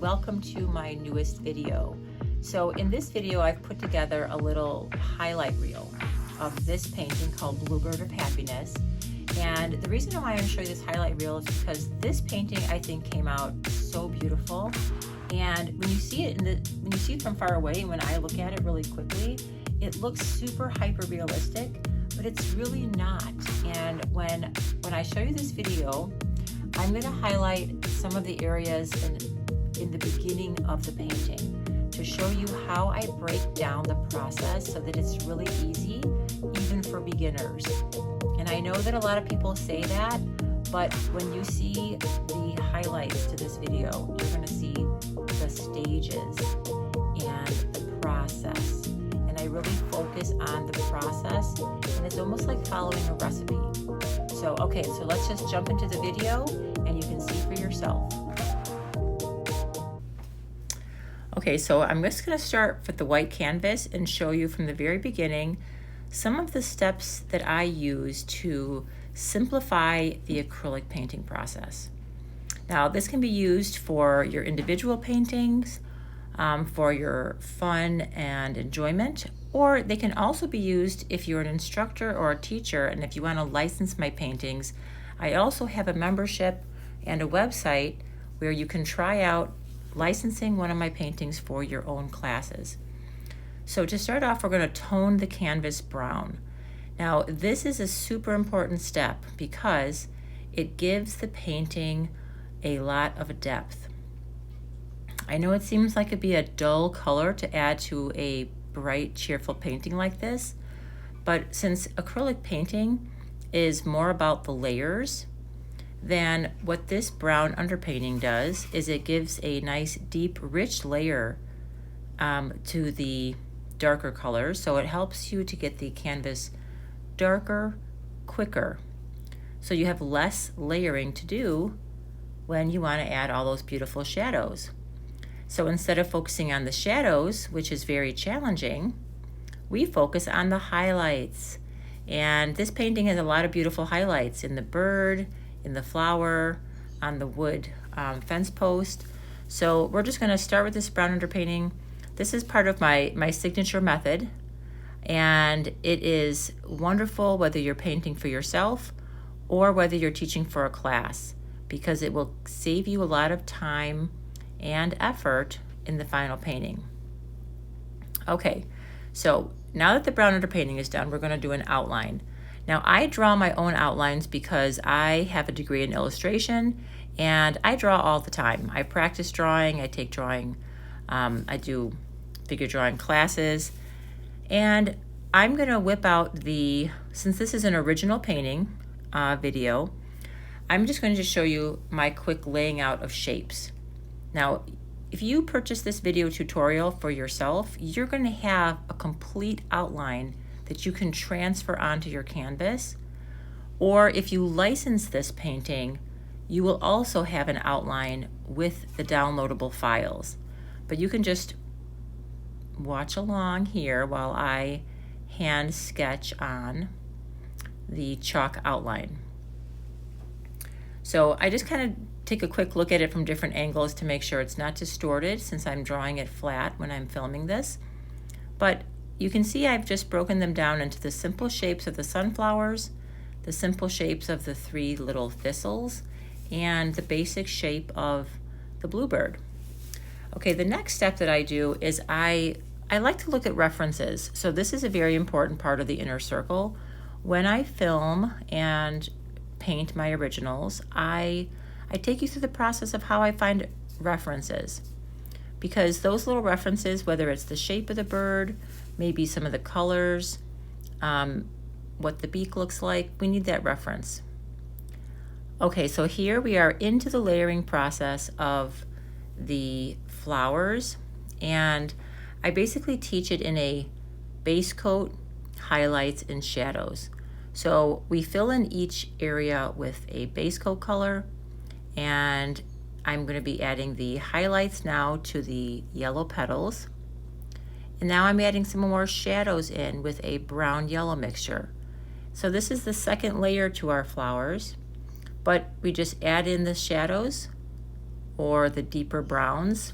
welcome to my newest video. So in this video I've put together a little highlight reel of this painting called Bluebird of Happiness. And the reason why I'm going to show you this highlight reel is because this painting I think came out so beautiful. And when you see it when you see it from far away, and when I look at it really quickly, it looks super hyper realistic, but it's really not. And when I show you this video, I'm going to highlight some of the areas in the beginning of the painting to show you how I break down the process so that it's really easy, even for beginners. And I know that a lot of people say that, but when you see the highlights to this video, you're going to see the stages and the process. And I really focus on the process, and it's almost like following a recipe. So let's just jump into the video and you can see for yourself. Okay, so I'm just going to start with the white canvas and show you from the very beginning some of the steps that I use to simplify the acrylic painting process. Now, this can be used for your individual paintings, for your fun and enjoyment, or they can also be used if you're an instructor or a teacher, and if you want to license my paintings. I also have a membership and a website where you can try out licensing one of my paintings for your own classes. So to start off, we're going to tone the canvas brown. Now, this is a super important step because it gives the painting a lot of depth. I know it seems like it'd be a dull color to add to a bright, cheerful painting like this, but since acrylic painting is more about the layers, then what this brown underpainting does is it gives a nice, deep, rich layer to the darker colors, so it helps you to get the canvas darker quicker. So you have less layering to do when you want to add all those beautiful shadows. So instead of focusing on the shadows, which is very challenging, we focus on the highlights. And this painting has a lot of beautiful highlights in the bird, in the flower, on the wood fence post. So we're just going to start with this brown underpainting. This is part of my signature method, and it is wonderful whether you're painting for yourself or whether you're teaching for a class, because it will save you a lot of time and effort in the final painting. Okay, so now that the brown underpainting is done, we're going to do an outline. Now, I draw my own outlines because I have a degree in illustration and I draw all the time. I practice drawing, I take drawing, I do figure drawing classes, and I'm going to whip out since this is an original painting video, I'm just going to show you my quick laying out of shapes. Now, if you purchase this video tutorial for yourself, you're going to have a complete outline that you can transfer onto your canvas. Or if you license this painting, you will also have an outline with the downloadable files. But you can just watch along here while I hand sketch on the chalk outline. So I just kind of take a quick look at it from different angles to make sure it's not distorted, since I'm drawing it flat when I'm filming this. But you can see I've just broken them down into the simple shapes of the sunflowers, the simple shapes of the three little thistles, and the basic shape of the bluebird. Okay, the next step that I do is I like to look at references. So this is a very important part of the inner circle. When I film and paint my originals, I take you through the process of how I find references, because those little references, whether it's the shape of the bird, maybe some of the colors, what the beak looks like, we need that reference. Okay, so here we are into the layering process of the flowers, and I basically teach it in a base coat, highlights, and shadows. So we fill in each area with a base coat color, and I'm going to be adding the highlights now to the yellow petals. And now I'm adding some more shadows in with a brown yellow mixture. So this is the second layer to our flowers, but we just add in the shadows or the deeper browns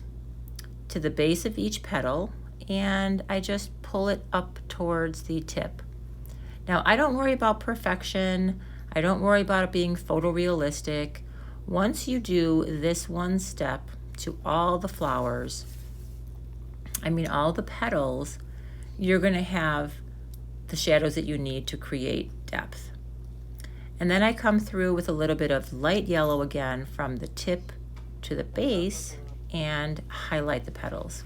to the base of each petal, and I just pull it up towards the tip. Now, I don't worry about perfection. I don't worry about it being photorealistic. Once you do this one step to all the flowers, all the petals, you're going to have the shadows that you need to create depth. And then I come through with a little bit of light yellow again from the tip to the base and highlight the petals.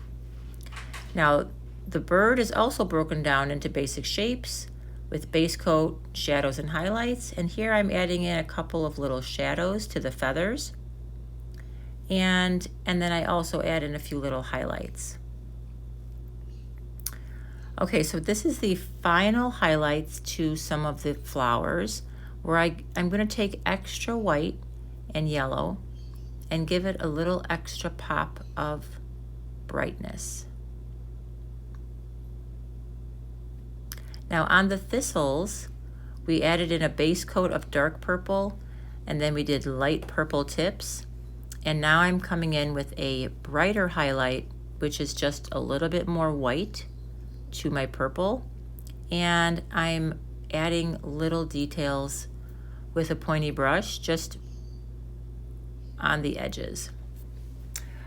Now, the bird is also broken down into basic shapes with base coat, shadows, and highlights. And here I'm adding in a couple of little shadows to the feathers. And then I also add in a few little highlights. Okay, so this is the final highlights to some of the flowers, where I'm going to take extra white and yellow and give it a little extra pop of brightness. Now on the thistles, we added in a base coat of dark purple, and then we did light purple tips. And now I'm coming in with a brighter highlight, which is just a little bit more white to my purple. And I'm adding little details with a pointy brush just on the edges.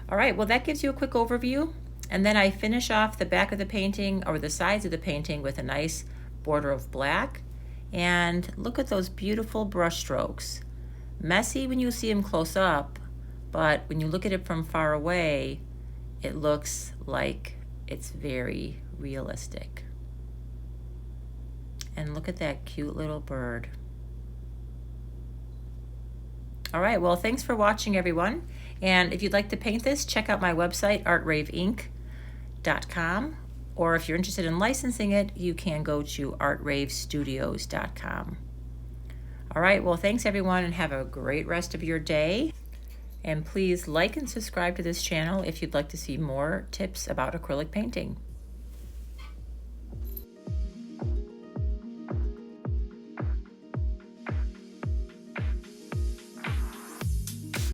All right, well, that gives you a quick overview. And then I finish off the back of the painting, or the sides of the painting, with a nice border of black. And look at those beautiful brush strokes. Messy when you see them close up, but when you look at it from far away, it looks like it's very realistic. And look at that cute little bird. All right, well, thanks for watching, everyone. And if you'd like to paint this, check out my website, artraveinc.com. Or if you're interested in licensing it, you can go to artravestudios.com. All right, well, thanks, everyone, and have a great rest of your day. And please like and subscribe to this channel if you'd like to see more tips about acrylic painting.